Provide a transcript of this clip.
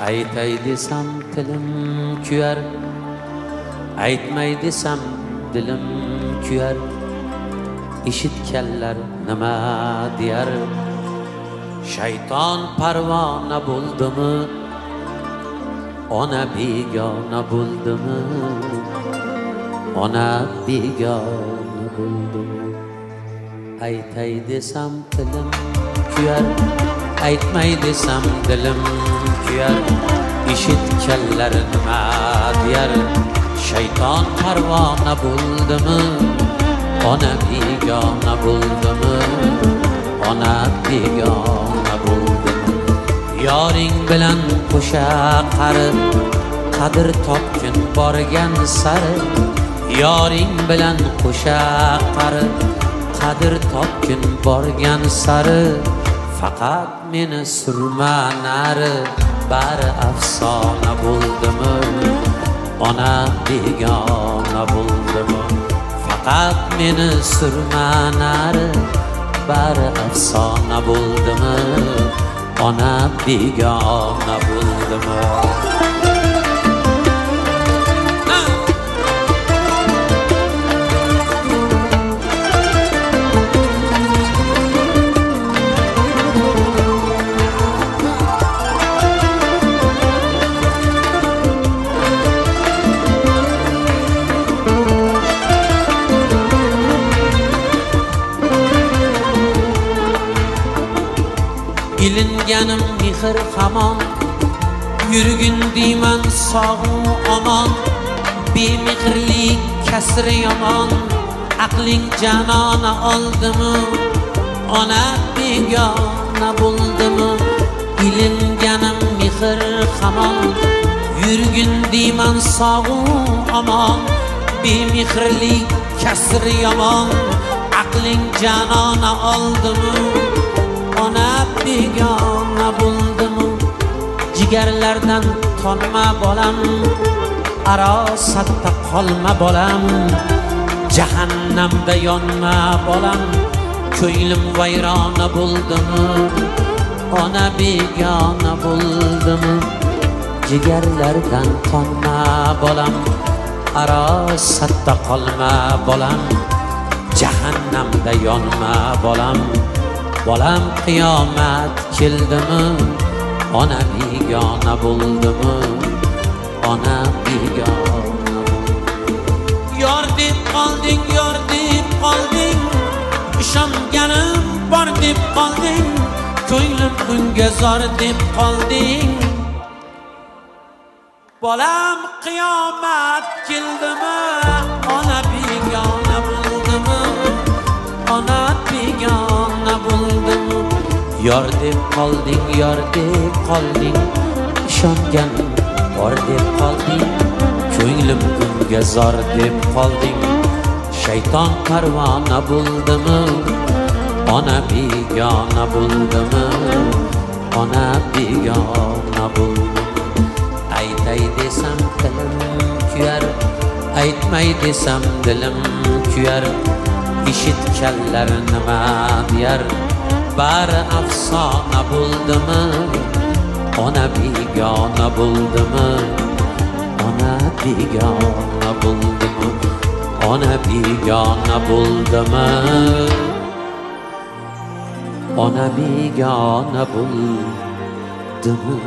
Aytay desam tilim kuyar, aytmay desam dilim kuyar. Eshitganlar nima deyar? Shayton parvona bo'ldimi? Ona begona bo'ldimi? Ona begona bo'ldimi? Aytay desam tilim kuyar, aytmay desam dilim kuyar. Eshitganlar nima deyar? Shayton parvona bo'ldimi? Ona begona bo'ldimi? Ona begona bo'ldimi? Yoring bilan qo'sha qarib, qadr topgin borgan sari. Yoring bilan qo'sha qarib, qadr topgin borgan sari. Faqat meni surma nari, bari afsona bo'ldimi? Ona begona bo'ldimi? Faqat meni surma nari, bari afsona bo'ldimi? Ona begona bo'ldimi? Ilinganim mehr hamon, yurgin deyman sog'u omon. Bemehrlik kasri yomon, aqling janona oldimi? Ona begona bo'ldimi? Ilinganim mehr hamon, yurgin deyman sog'u omon. Bemehrlik kasri yomon, aqling janona oldimi? Ona begona bo'ldimi? Jigarlardan tonma bolam, arosatda qolma bolam. Jahannamda yonma bolam, ko'nglim vayrona bo'ldimi? Ona begona bo'ldimi? Jigarlardan tonma bolam, arosatda qolma bolam. Jahannamda yonma bolam. Bolam qiyomat keldimi? Ona begona bo'ldimi? Ona begona bo'ldimi? Yor deb qolding, yor deb qolding, ishonganim bor deb qolding. Ko'nglim unga zor deb qolding. Bolam qiyomat keldimi? Ona begona bo'ldimi? Ona begona bo'ldimi? Yor deb qolding, yor deb qolding, ishonganim bor deb qolding. Ko'nglim unga zor deb qolding. Shayton parvona bo'ldimi? Ona begona bo'ldimi? Ona begona bo'ldimi? Aytay desam tilim kuyar, aytmay desam dilim kuyar. Eshitganlar nima deyar? Bari afsona bo'ldimi? Ona begona bo'ldimi? Ona begona bo'ldimi? Ona begona bo'ldimi? Ona begona bo'ldimi?